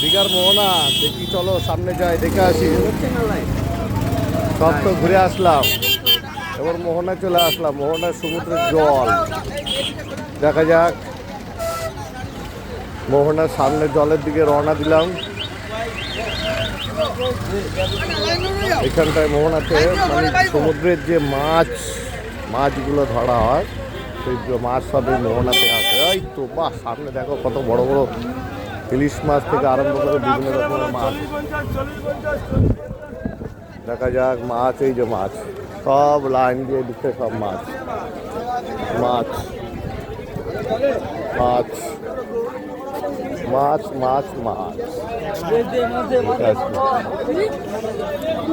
দীঘার মোহনা দেখি, চলো সামনে যাই, দেখে আসি। সব তো ঘুরে আসলাম, এবার মোহনায় চলে আসলাম। মোহনার সমুদ্রের জল দেখা যাক। মোহনার সামনে জলের দিকে রওনা দিলাম। এখানটায় মোহনাতে মানে সমুদ্রের যে মাছগুলো ধরা হয়, সেই মাছ সব এই মোহনাতে আছে। এই তো বাহ, সামনে দেখো কত বড় বড় ইলিশ মাছ থেকে আরম্ভ করে বিভিন্ন রকমের মাছ দেখা যাক। মাছ, এই যে মাছ সব লাইন দিয়ে দিচ্ছে, সব মাছ মাছ মাছ মাছ মাছ মাছ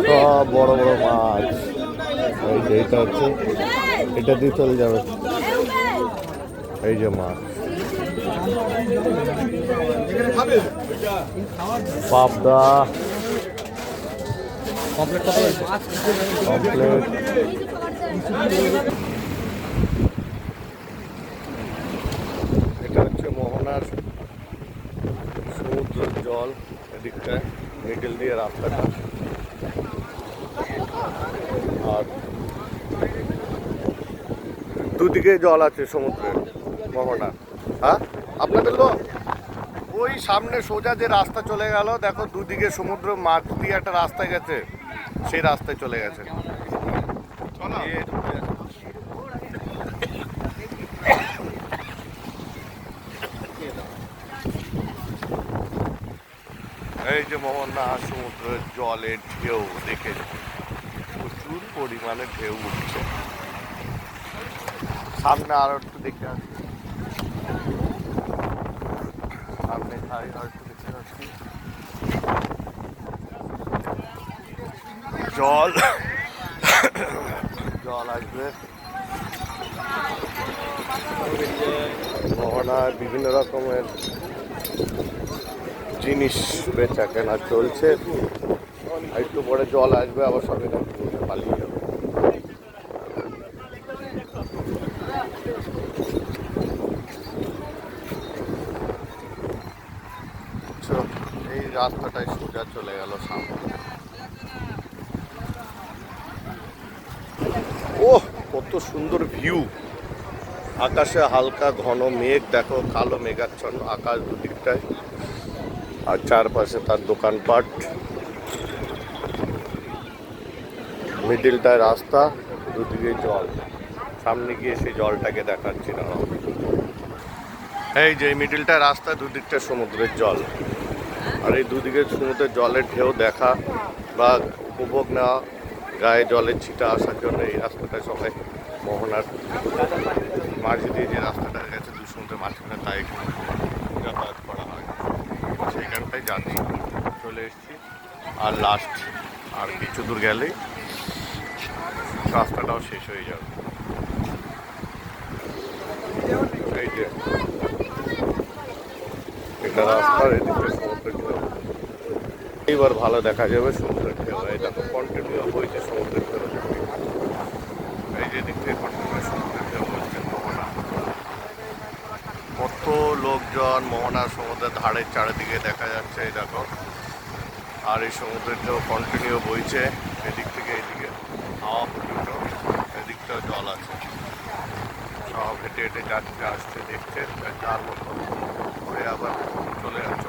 সব বড় বড় মাছ। এই যে এটা হচ্ছে, এটা দিয়ে চলে যাবে। এই যে মাছ, পাবদা কমপ্লেট। এটা হচ্ছে মোহনার সমুদ্রের জল। এদিকটায় মিডল দিয়ে রাস্তাটা, আর দুদিকে জল আছে সমুদ্রের মোহনা। হ্যাঁ, আপনাদের লোক ওই সামনে সোজা যে রাস্তা চলে গেল, দেখো দুদিকে সমুদ্র, মাছ দিয়ে একটা রাস্তায় গেছে, সেই রাস্তায় চলে গেছে। এই যে মোহনা সমুদ্রের জলের ঢেউ দেখে, প্রচুর পরিমাণে ঢেউ উঠছে। সামনে আরো একটু দেখে আসছি, সামনে খাই আর একটু দেখে আসছি। জল জল আসবে। মোহনায় বিভিন্ন রকমের জিনিস বেচা কেনা চলছে। একটু পরে জল আসবে, আবার সব এখান থেকে পালিয়ে যাবে। এই রাস্তাটাই সোজা চলে গেল সামনে। ওহ, কত সুন্দর ভিউ! আকাশে হালকা ঘন মেঘ, দেখো কালো মেঘাচ্ছন্ন আকাশ দুদিকটায়, আর চারপাশে তার দোকানপাট, মিডিলটায় রাস্তা, দুদিকে জল। সামনে গিয়ে সেই জলটাকে দেখাচ্ছি না। এই যে মিডিলটায় রাস্তা, দুদিকটা সমুদ্রের জল, আর এই দুদিকে সমুদ্রের জলের ঢেউ দেখা বা উপভোগ নেওয়া, গায়ে জলের ছিটা আসার জন্য এই রাস্তাটা সবাই মোহনার মাঝে দিয়ে যে রাস্তাটা গেছে দুই সমুদ্রের মাঝখানে, তাই এখানে যাতায়াত করা হয়। সেইখানটাই যাচ্ছি, চলে এসেছি। আর লাস্ট আর কিছু দূর গেলেই রাস্তাটাও শেষ হয়ে যাবে। এই যে এটা রাস্তার এদিকে সমুদ্রের ঢেউ, এইবার ভালো দেখা যাবে সমুদ্রের ঢেউ। এই দেখো কন্টিনিউ বইছে সমুদ্রের ঢেউ, এই যে দিক থেকে কন্টিনিউ সমুদ্রের ঢেউ বইছে মোহনা। কত লোকজন মোহনার সমুদ্রের ধারের চারিদিকে দেখা যাচ্ছে, এই দেখো। আর এই সমুদ্রের ঢেউ কন্টিনিউ বইছে এদিক থেকে এইদিকে, হাওয়া পর্যন্ত। এদিকটাও জল আছে, সব হেঁটে হেঁটে যাচ্ছে, আসছে, দেখছে, যার মতো ঘুরে আবার চলে যাচ্ছে।